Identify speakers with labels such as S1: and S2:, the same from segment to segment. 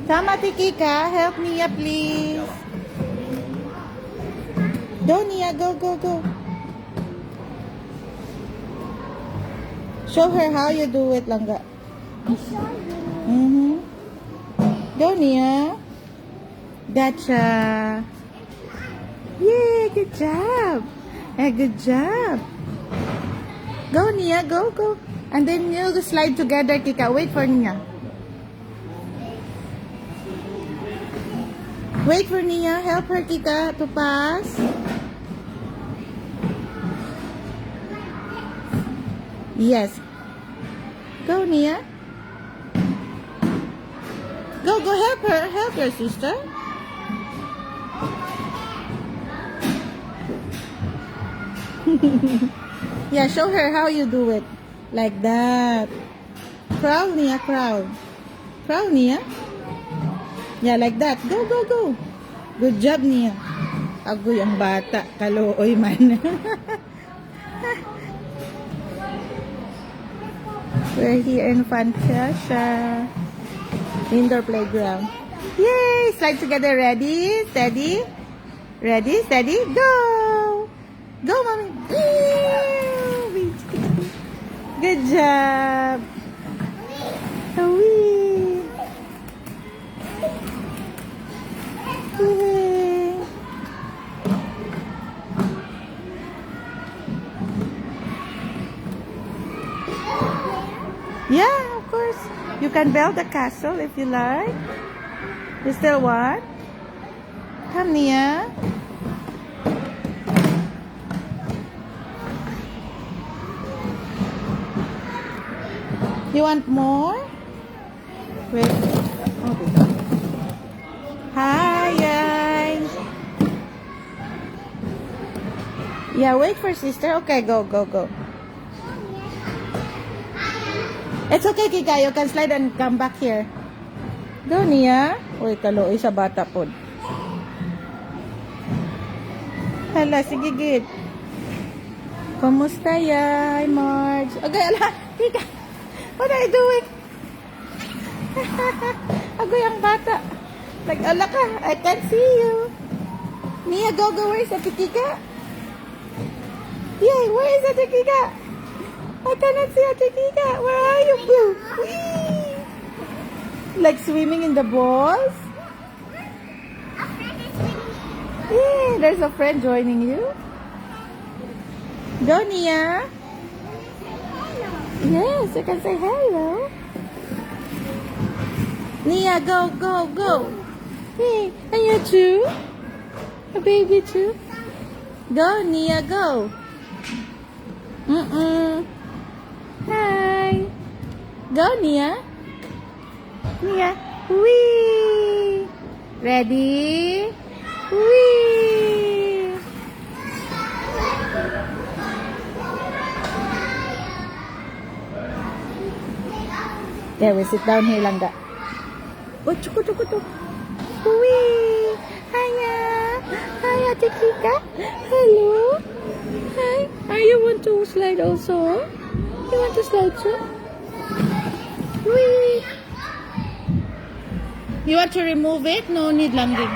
S1: Tama, Tikika. Help Nia, please. Go, Nia. Go, go, go. Show her how you do it, Langga.
S2: I saw you.
S1: Go, Nia. Gotcha. Yay, good job. Good job. Go, Nia. Go, go. And then you slide together, Kika. Wait for Nia. Wait for Nia. Help her, Kika, to pass. Yes. Go, Nia. Go, go, help her. Help your sister. Yeah, show her how you do it. Like that. Crawl, Nia, crawl. Crawl, Nia. Yeah, like that. Go, go, go. Good job, Nia. Agoy ang bata. Kalooy man. We're here in Fantasia. Indoor playground. Yay! Slide together. Ready? Steady? Ready? Steady? Go! Go, mommy! Ew! Good job! Wee! Yay! Yeah, of course. You can build a castle if you like. You still want? Come, Nia. You want more? Wait. Okay. Hi, guys. Yeah, wait for sister. Okay, go, go, go. It's okay, Kika. You can slide and come back here. Go, Nia. Uy, kalooy sa bata po. Hala, sige, git. Kumusta yay, Marge? Okay, ala. Kika. What are you doing? Agoy ang bata. Nag-ala ka. I can't see you. Nia, go, go. Where's the Kika? Yay, where is the Kika? I cannot see a Kika. Where are you, Boo? Whee! Like swimming in the balls? Yeah, there's a friend joining you. Go, Nia. Yes, you can say hello. Nia, go, go, go. Hey, and you too? A baby too? Go, Nia, go. Hi. Go, Nia. Nia. Wee. Ready? Wee. There, we sit down here, Langga. Oh, chuku, chuku, chuku. Wee. Hiya. Hiya, Tikika. Hello. Hi. Are you want to slide also? You want to slide too? Wee. You want to remove it? No need, Langga.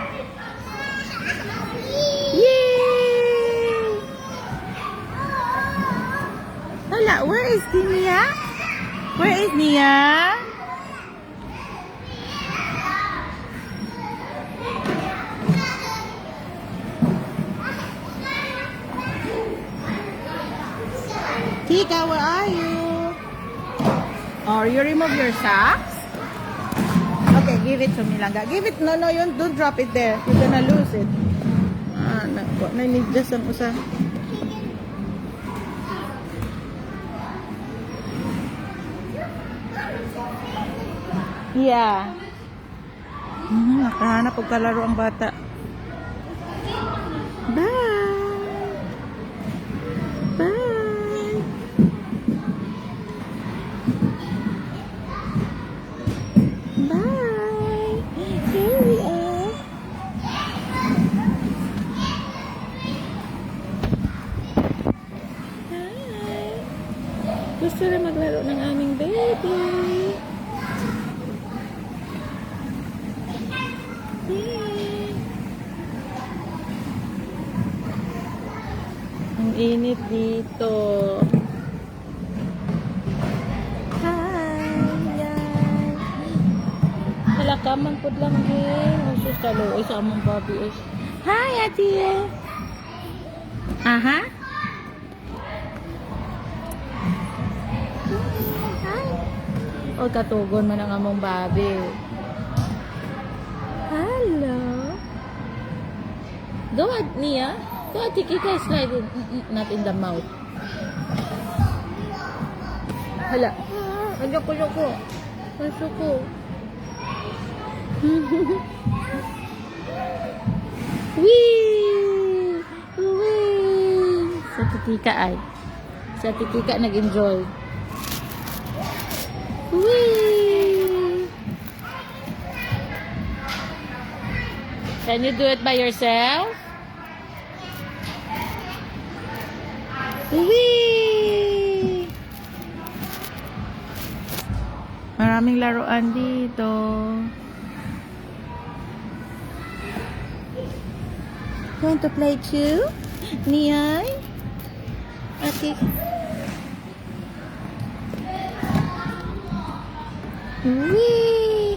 S1: Yay! Hala, where is Nia? Where is Nia? Tika, where are you? Or you remove your socks? Okay, give it to me, Langga. Give it. No, you don't drop it there. You're gonna lose it. Nanigdas ang usa. Yeah. Nakahanap og kalaro ang bata. Bye. Bye. Bye. Here we are. Hi. Gusto na maglaro ng aming baby. init dito. Hi, yan. Halakaman po lang din. O sus, kaluoy sa among babi. Hi, ate. Aha. Hi. O, katugon man ang among babi. Hello. Go at Nia. Go at Kika, slide in. Not in the mouth. Hala. Ayoko. Masuko. Wee! Wee! Sa Kika ay. Sa Kika nag-enjoy. Wee! Can you do it by yourself? Wee! Maraming laruan dito. You want to play too? Niay? Okay. Wee!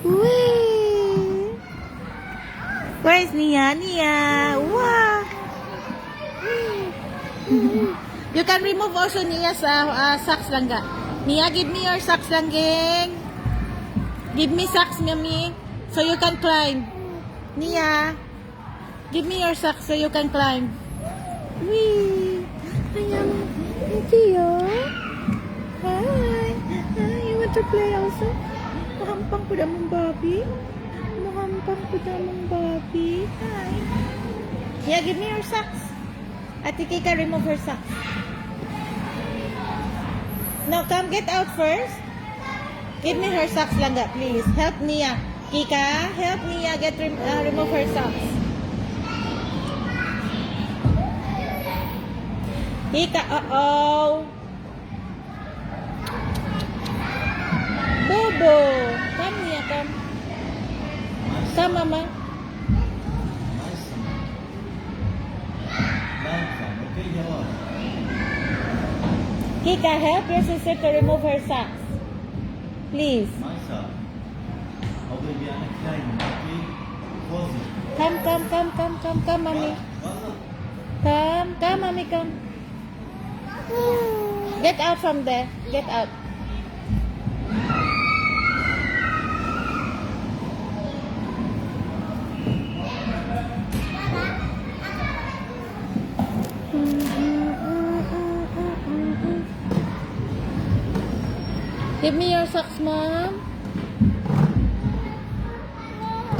S1: Wee! Where's Nia? Nia! Wow! You can remove also Nia's socks langga. Nia, give me your socks langgeng. Give me socks, mommy, so you can climb. Nia, give me your socks so you can climb. Wee! Ayan, Tia. Hi. Hi, you want to play also? Mahampang po damang babi. Mahampang po damang babi. Hi. Yeah, give me your socks. Ate Kika, remove her socks. No, come get out first. Give me her socks langga, please. Help Nia. Kika, help Nia remove her socks. Kika, uh-oh. Bobo. Come, Nia, come. Come, Mama. Kika, help your sister to remove her socks. Please. Come, mommy. Come, mommy, come. Get out from there. Get out. Give me your socks, Mom.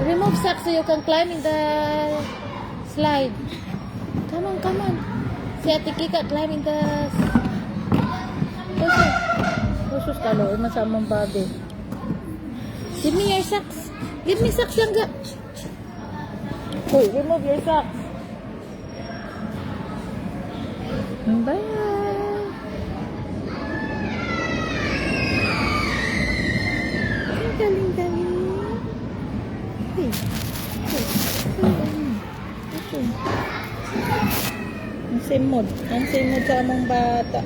S1: Remove socks so you can climb in the slide. Come on. Si Ate Kika climbing the... Usus talo, masamang babi. Give me your socks. Give me socks lang ga. Hoy, remove your socks. Bye. Galing. Hey. Ang simod sa among bata.